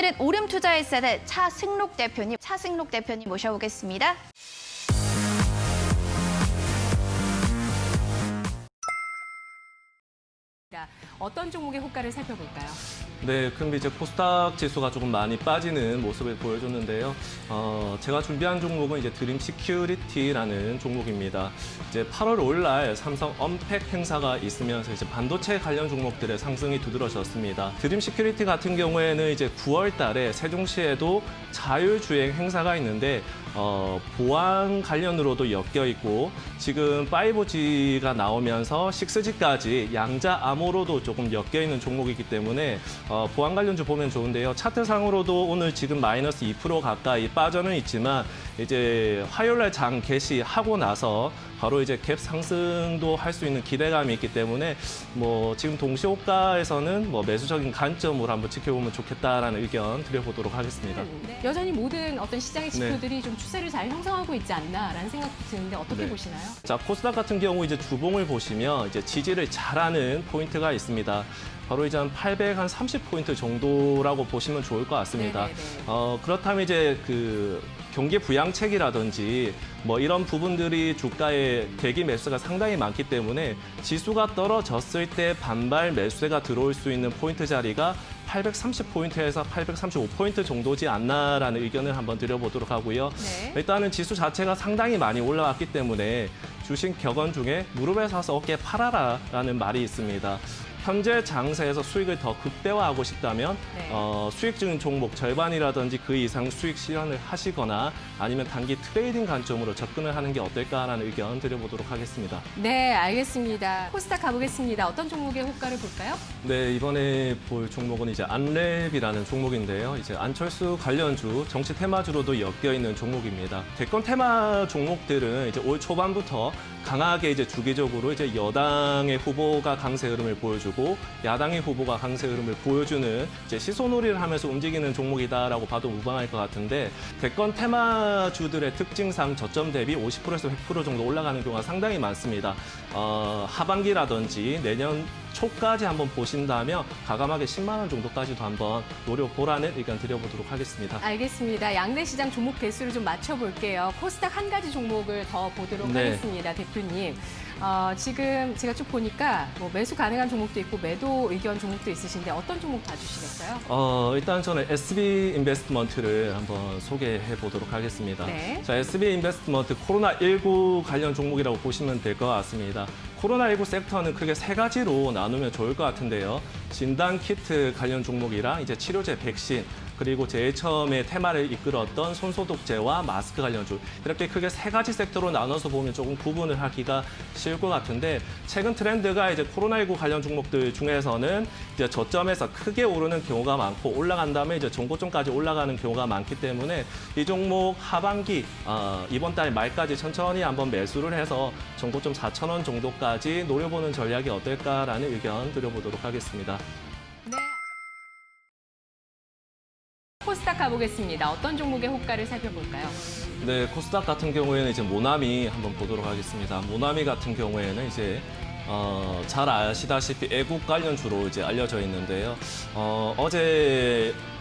오늘은 오름투자일세대 차승록 대표님 모셔보겠습니다. 어떤 종목의 호가를 살펴볼까요? 네, 그럼 이제 코스닥 지수가 조금 많이 빠지는 모습을 보여줬는데요. 제가 준비한 종목은 이제 드림 시큐리티라는 종목입니다. 이제 8월 5일 날 삼성 언팩 행사가 있으면서 이제 반도체 관련 종목들의 상승이 두드러졌습니다. 드림 시큐리티 같은 경우에는 이제 9월 달에 세종시에도 자율주행 행사가 있는데 보안 관련으로도 엮여 있고 지금 5G가 나오면서 6G까지 양자 암호로도 조금 엮여 있는 종목이기 때문에 보안 관련주 보면 좋은데요. 차트상으로도 오늘 지금 마이너스 2% 가까이 빠져는 있지만 이제 화요일날 장 개시하고 나서 바로 이제 갭 상승도 할 수 있는 기대감이 있기 때문에 뭐 지금 동시호가에서는 뭐 매수적인 관점으로 한번 지켜보면 좋겠다라는 의견 드려보도록 하겠습니다. 여전히 모든 어떤 시장의 지표들이 좀 추세를 잘 형성하고 있지 않나라는 생각도 드는데 어떻게 보시나요? 자, 코스닥 같은 경우 이제 주봉을 보시면 이제 지지를 잘하는 포인트가 있습니다. 바로 이제 한 830포인트 정도라고 보시면 좋을 것 같습니다. 그렇다면 이제 그 경기 부양책이라든지 뭐 이런 부분들이 주가의 대기 매수가 상당히 많기 때문에 지수가 떨어졌을 때 반발 매수세가 들어올 수 있는 포인트 자리가 830포인트에서 835포인트 정도지 않나라는 의견을 한번 드려보도록 하고요. 일단은 지수 자체가 상당히 많이 올라왔기 때문에 주식 격언 중에 무릎에 서서 어깨에 팔아라라는 말이 있습니다. 현재 장세에서 수익을 더 극대화하고 싶다면 수익 중 종목 절반이라든지 그 이상 수익 실현을 하시거나 아니면 단기 트레이딩 관점으로 접근을 하는 게 어떨까라는 의견 드려보도록 하겠습니다. 네, 알겠습니다. 코스닥 가보겠습니다. 어떤 종목의 호가를 볼까요? 네, 이번에 볼 종목은 이제 안랩이라는 종목인데요. 이제 안철수 관련주, 정치 테마주로도 엮여 있는 종목입니다. 대권 테마 종목들은 이제 올 초반부터 강하게 이제 주기적으로 이제 여당의 후보가 강세 흐름을 보여주고 야당의 후보가 강세 흐름을 보여주는 이제 시소놀이를 하면서 움직이는 종목이다라고 봐도 무방할 것 같은데 대권 테마주들의 특징상 저점 대비 50%에서 100% 정도 올라가는 경우가 상당히 많습니다. 하반기라든지 내년 초까지 한번 보신다면 가감하게 10만 원 정도까지도 한번 노려보라는 의견 드려보도록 하겠습니다. 알겠습니다. 양대 시장 종목 개수를 좀 맞춰볼게요. 코스닥 한 가지 종목을 더 보도록 하겠습니다. 대표님. 지금 제가 쭉 보니까 뭐 매수 가능한 종목도 있고 매도 의견 종목도 있으신데 어떤 종목 봐주시겠어요? 일단 저는 SB 인베스트먼트를 한번 소개해 보도록 하겠습니다. 자, SB 인베스트먼트 코로나19 관련 종목이라고 보시면 될 것 같습니다. 코로나19 섹터는 크게 세 가지로 나누면 좋을 것 같은데요. 진단 키트 관련 종목이랑 이제 치료제 백신, 그리고 제일 처음에 테마를 이끌었던 손소독제와 마스크 관련주 이렇게 크게 세 가지 섹터로 나눠서 보면 조금 구분을 하기가 쉬울 것 같은데 최근 트렌드가 이제 코로나19 관련 종목들 중에서는 이제 저점에서 크게 오르는 경우가 많고 올라간 다음에 이제 전고점까지 올라가는 경우가 많기 때문에 이 종목 하반기 이번 달 말까지 천천히 한번 매수를 해서 전고점 4,000원 정도까지 노려보는 전략이 어떨까라는 의견 드려보도록 하겠습니다. 코스닥 가보겠습니다. 어떤 종목의 호가를 살펴볼까요? 네, 코스닥 같은 경우에는 이제 모나미 한번 보도록 하겠습니다. 모나미 같은 경우에는 이제 잘 아시다시피 애국 관련주로 이제 알려져 있는데요.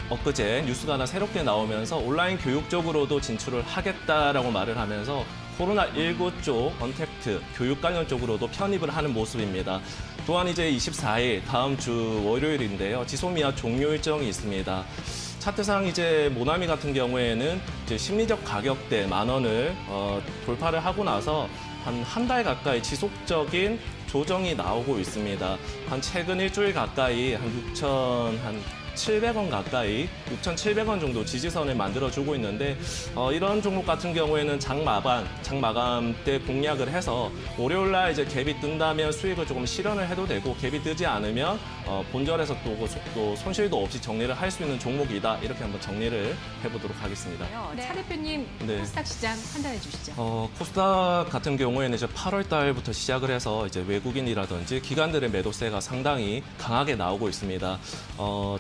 엊그제 뉴스가 하나 새롭게 나오면서 온라인 교육 쪽으로도 진출을 하겠다라고 말을 하면서 코로나19 쪽 언택트 교육 관련 쪽으로도 편입을 하는 모습입니다. 또한 이제 24일 다음 주 월요일인데요. 지소미아 종료 일정이 있습니다. 차트상 이제 모나미 같은 경우에는 이제 심리적 가격대 10,000원을 돌파를 하고 나서 한 달 가까이 지속적인 조정이 나오고 있습니다. 한 최근 일주일 가까이 한 6,700원 가까이 6,700원 정도 지지선을 만들어주고 있는데 이런 종목 같은 경우에는 장 마감 때 공략을 해서 월요일 날 이제 갭이 뜬다면 수익을 조금 실현을 해도 되고 갭이 뜨지 않으면 본절에서 또 손실도 없이 정리를 할 수 있는 종목이다 이렇게 한번 정리를 해보도록 하겠습니다. 차 대표님 코스닥 시장 판단해 주시죠. 코스닥 같은 경우에는 이제 8월 달부터 시작을 해서 이제 외국인이라든지 기관들의 매도세가 상당히 강하게 나오고 있습니다.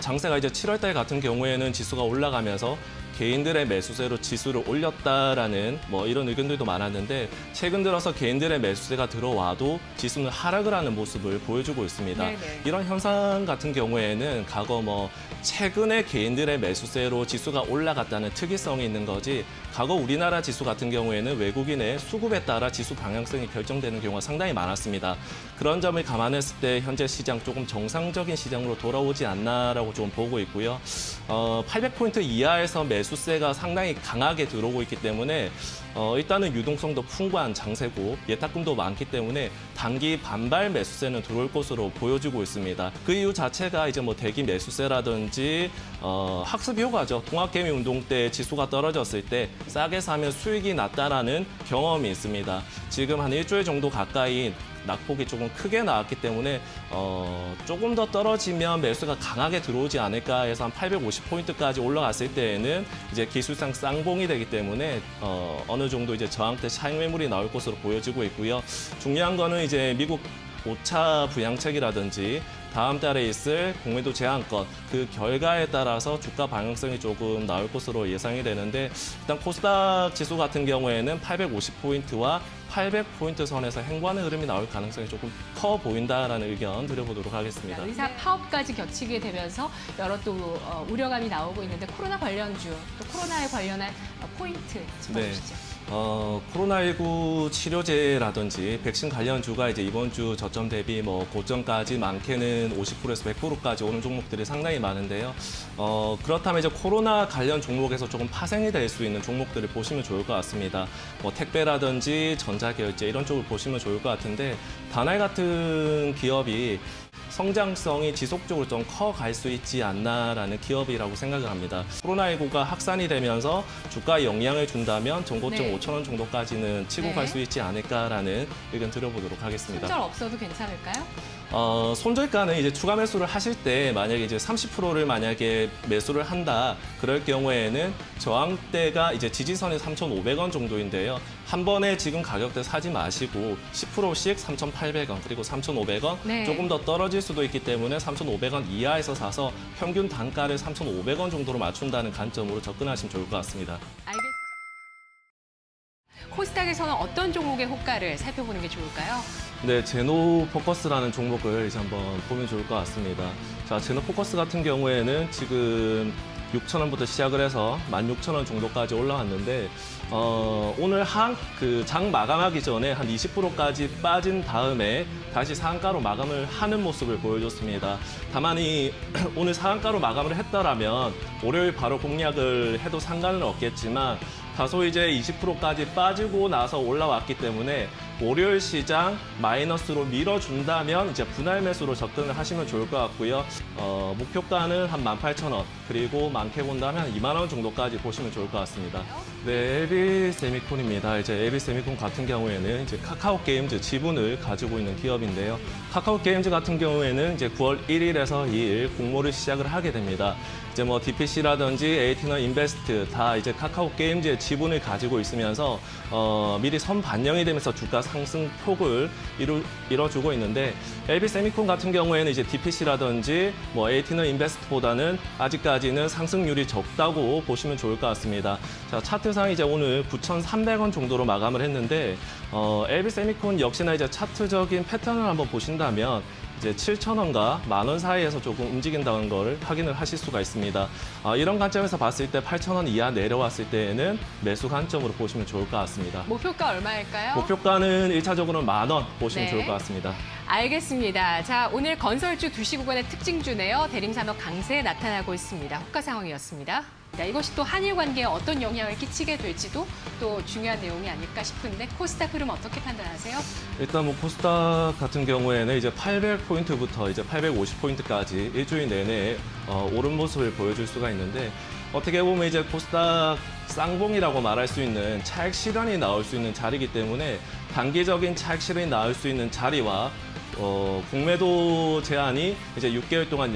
장세가 이제 7월 달 같은 경우에는 지수가 올라가면서 개인들의 매수세로 지수를 올렸다라는 뭐 이런 의견들도 많았는데 최근 들어서 개인들의 매수세가 들어와도 지수는 하락을 하는 모습을 보여주고 있습니다. 네네. 이런 현상 같은 경우에는 과거 뭐 최근에 개인들의 매수세로 지수가 올라갔다는 특이성이 있는 거지 과거 우리나라 지수 같은 경우에는 외국인의 수급에 따라 지수 방향성이 결정되는 경우가 상당히 많았습니다. 그런 점을 감안했을 때 현재 시장 조금 정상적인 시장으로 돌아오지 않나라고 좀 보고 있고요. 800포인트 이하에서 매수세가 상당히 강하게 들어오고 있기 때문에 일단은 유동성도 풍부한 장세고 예탁금도 많기 때문에 단기 반발 매수세는 들어올 것으로 보여지고 있습니다. 그 이유 자체가 이제 뭐 대기 매수세라든지 학습 효과죠. 통합개미 운동 때 지수가 떨어졌을 때 싸게 사면 수익이 났다라는 경험이 있습니다. 지금 한 일주일 정도 가까이 낙폭이 조금 크게 나왔기 때문에 조금 더 떨어지면 매수가 강하게 들어오지 않을까 해서 한 850포인트까지 올라갔을 때에는 이제 기술상 쌍봉이 되기 때문에 어느 정도 이제 저항대 차익 매물이 나올 것으로 보여지고 있고요. 중요한 거는 이제 미국 5차 부양책이라든지 다음 달에 있을 공매도 제한권 그 결과에 따라서 주가 방향성이 조금 나올 것으로 예상이 되는데 일단 코스닥 지수 같은 경우에는 850포인트와 800포인트 선에서 행보하는 흐름이 나올 가능성이 조금 커 보인다라는 의견 드려보도록 하겠습니다. 의사 파업까지 겹치게 되면서 여러 또 우려감이 나오고 있는데 코로나 관련주, 또 코로나에 관련한 포인트 짚어주시죠. 코로나19 치료제라든지 백신 관련주가 이제 이번 주 저점 대비 뭐 고점까지 많게는 50%에서 100%까지 오는 종목들이 상당히 많은데요. 그렇다면 이제 코로나 관련 종목에서 조금 파생이 될 수 있는 종목들을 보시면 좋을 것 같습니다. 뭐 택배라든지 전자결제 이런 쪽을 보시면 좋을 것 같은데 다날 같은 기업이 성장성이 지속적으로 좀 커갈 수 있지 않나라는 기업이라고 생각을 합니다. 코로나19가 확산이 되면서 주가에 영향을 준다면 전고점 네. 5,000원 정도까지는 치고 갈 수 있지 않을까라는 의견 드려보도록 하겠습니다. 손절 없어도 괜찮을까요? 손절가는 이제 추가 매수를 하실 때 만약에 이제 30%를 만약에 매수를 한다 그럴 경우에는 저항대가 이제 지지선이 3,500원 정도인데요. 한 번에 지금 가격대 사지 마시고 10%씩 3,800원 그리고 3,500원 네. 조금 더 떨어질 수도 있기 때문에 3,500원 이하에서 사서 평균 단가를 3,500원 정도로 맞춘다는 관점으로 접근하시면 좋을 것 같습니다. 알겠습니다. 코스닥에서는 어떤 종목의 호가를 살펴보는 게 좋을까요? 네, 제노포커스라는 종목을 이제 한번 보면 좋을 것 같습니다. 자, 제노포커스 같은 경우에는 지금 6,000원부터 시작을 해서 16,000원 정도까지 올라왔는데 오늘 장 마감하기 전에 한 20%까지 빠진 다음에 다시 상한가로 마감을 하는 모습을 보여줬습니다. 다만 오늘 상한가로 마감을 했더라면 월요일 바로 공략을 해도 상관은 없겠지만 다소 이제 20%까지 빠지고 나서 올라왔기 때문에 월요일 시장 마이너스로 밀어준다면 이제 분할 매수로 접근을 하시면 좋을 것 같고요. 목표가는 한 18,000원 그리고 많게 본다면 한 2만 원 정도까지 보시면 좋을 것 같습니다. 네, LB세미콘입니다. 이제 LB세미콘 같은 경우에는 이제 카카오게임즈 지분을 가지고 있는 기업인데요. 카카오게임즈 같은 경우에는 이제 9월 1일에서 2일 공모를 시작을 하게 됩니다. 이제 뭐 DPC라든지 에이티너 인베스트 다 이제 카카오게임즈의 지분을 가지고 있으면서 미리 선 반영이 되면서 주가 상승 폭을 이뤄주고 있는데 LB세미콘 같은 경우에는 이제 DPC라든지 뭐 에이티너 인베스트보다는 아직까지는 상승률이 적다고 보시면 좋을 것 같습니다. 자, 차트상 이제 오늘 9,300원 정도로 마감을 했는데 LB세미콘 역시나 이제 차트적인 패턴을 한번 보신다면 이제 7,000원과 10,000원 사이에서 조금 움직인다는 걸 확인을 하실 수가 있습니다. 이런 관점에서 봤을 때 8,000원 이하 내려왔을 때에는 매수 관점으로 보시면 좋을 것 같습니다. 목표가 얼마일까요? 목표가는 1차적으로는 10,000원 보시면 네. 좋을 것 같습니다. 알겠습니다. 자, 오늘 건설주 2시 구간의 특징주네요. 대림산업 강세 나타나고 있습니다. 호가 상황이었습니다. 이것이 또 한일 관계에 어떤 영향을 끼치게 될지도 또 중요한 내용이 아닐까 싶은데 코스닥 흐름 어떻게 판단하세요? 일단 뭐 코스닥 같은 경우에는 이제 800포인트부터 이제 850포인트까지 일주일 내내 오른 모습을 보여줄 수가 있는데 어떻게 보면 이제 코스닥 쌍봉이라고 말할 수 있는 차익 실현이 나올 수 있는 자리이기 때문에 단기적인 차익 실현이 나올 수 있는 자리와 공매도 제한이 이제 6개월 동안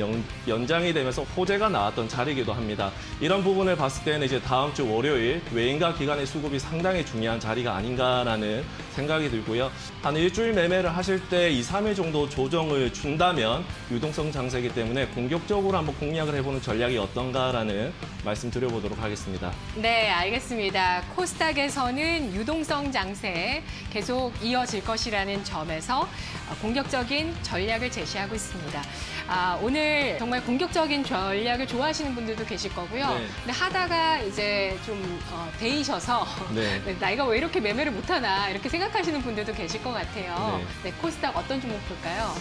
연장이 되면서 호재가 나왔던 자리이기도 합니다. 이런 부분을 봤을 때는 이제 다음 주 월요일 외인과 기관의 수급이 상당히 중요한 자리가 아닌가라는 생각이 들고요. 한 일주일 매매를 하실 때 2, 3일 정도 조정을 준다면 유동성 장세이기 때문에 공격적으로 한번 공략을 해보는 전략이 어떤가라는 말씀드려보도록 하겠습니다. 네, 알겠습니다. 코스닥에서는 유동성 장세 계속 이어질 것이라는 점에서 공격적인 전략을 제시하고 있습니다. 오늘 정말 공격적인 전략을 좋아하시는 분들도 계실 거고요. 네. 근데 하다가 이제 좀 데이셔서 네. 나이가 왜 이렇게 매매를 못하나 이렇게 생각하시는 분들도 계실 것 같아요. 네, 코스닥 어떤 종목 볼까요?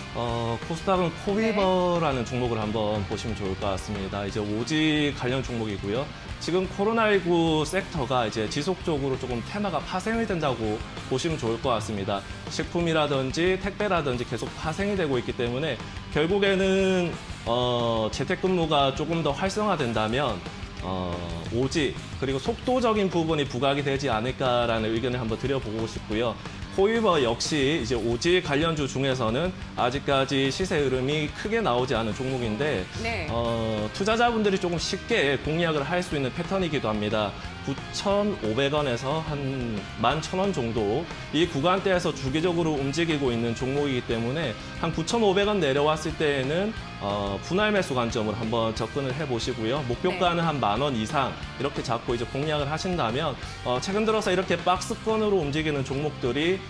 코스닥은 코위버라는 종목을 한번 보시면 좋을 것 같습니다. 이제 오지 관련 종목이고요. 지금 코로나19 섹터가 이제 지속적으로 조금 테마가 파생이 된다고 보시면 좋을 것 같습니다. 식품이라든지 택배라든지 계속 파생이 되고 있기 때문에 결국에는 재택근무가 조금 더 활성화된다면 오지 그리고 속도적인 부분이 부각이 되지 않을까라는 의견을 한번 드려보고 싶고요. 코위버 역시 이제 오지 관련주 중에서는 아직까지 시세 흐름이 크게 나오지 않은 종목인데 네. 투자자분들이 조금 쉽게 공략을 할 수 있는 패턴이기도 합니다. 9,500원에서 한 11,000원 정도 이 구간대에서 주기적으로 움직이고 있는 종목이기 때문에 한 9,500원 내려왔을 때에는 분할 매수 관점으로 한번 접근을 해보시고요. 목표가는 한 10,000원 이상 이렇게 잡고 이제 공략을 하신다면 최근 들어서 이렇게 박스권으로 움직이는 종목들이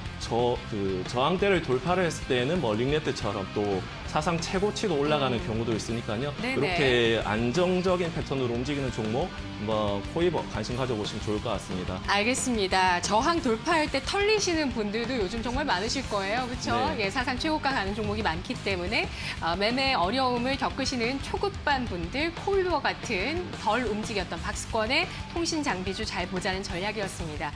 저항대를 돌파를 했을 때는 뭐 링네트처럼 또 사상 최고치로 올라가는 경우도 있으니까요. 네네. 이렇게 안정적인 패턴으로 움직이는 종목 한번 코위버 관심 가져보시면 좋을 것 같습니다. 알겠습니다. 저항 돌파할 때 털리시는 분들도 요즘 정말 많으실 거예요. 그렇죠? 네. 예, 사상 최고가 가는 종목이 많기 때문에 매매 어려움을 겪으시는 초급반 분들 코위버 같은 덜 움직였던 박스권의 통신 장비주 잘 보자는 전략이었습니다.